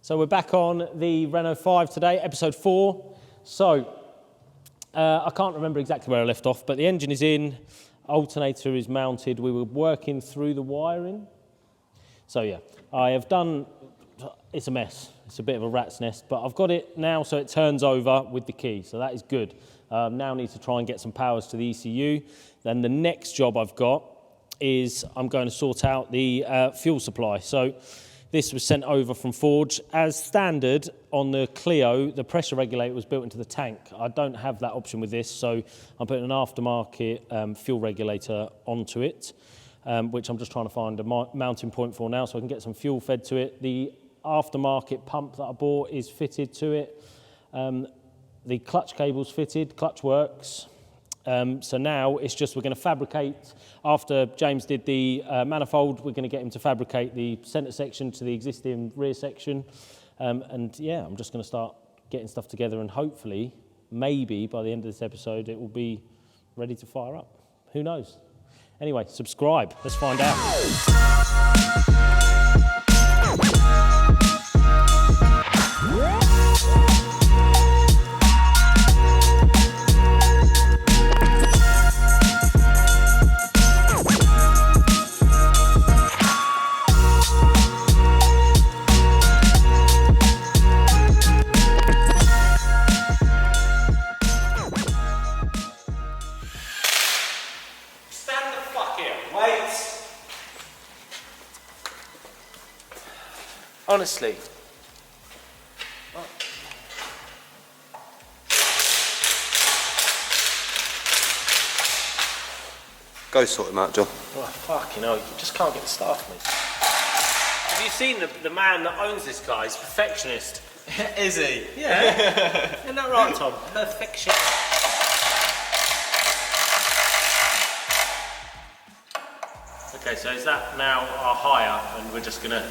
So we're back on the Renault 5 today, episode 4. So I can't remember exactly where I left off, but the engine is in, alternator is mounted. We were working through the wiring. So yeah, I have done, it's a mess. It's a bit of a rat's nest, but I've got it now so it turns over with the key. So that is good. Now need to try and get some powers to the ECU. Then the next job I've got is I'm going to sort out the fuel supply. So this was sent over from Forge. As standard on the Clio, the pressure regulator was built into the tank. I don't have that option with this, so I'm putting an aftermarket fuel regulator onto it, which I'm just trying to find a mounting point for now so I can get some fuel fed to it. The aftermarket pump that I bought is fitted to it. The clutch cable's fitted, clutch works. So now it's just we're going to fabricate, after James did the manifold, we're going to get him to fabricate the centre section to the existing rear section. And yeah, I'm just going to start getting stuff together and hopefully, maybe by the end of this episode, it will be ready to fire up. Who knows? Anyway, subscribe. Let's find out. Honestly. Go sort him out, John. Oh, fucking hell, you just can't get the staff, mate. Have you seen the man that owns this guy? He's a perfectionist. Is he? Yeah. Isn't that right, Tom? Perfectionist. Okay, so is that now our higher and we're just going to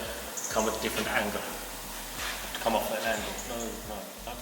come with a different angle? Come off that angle. No.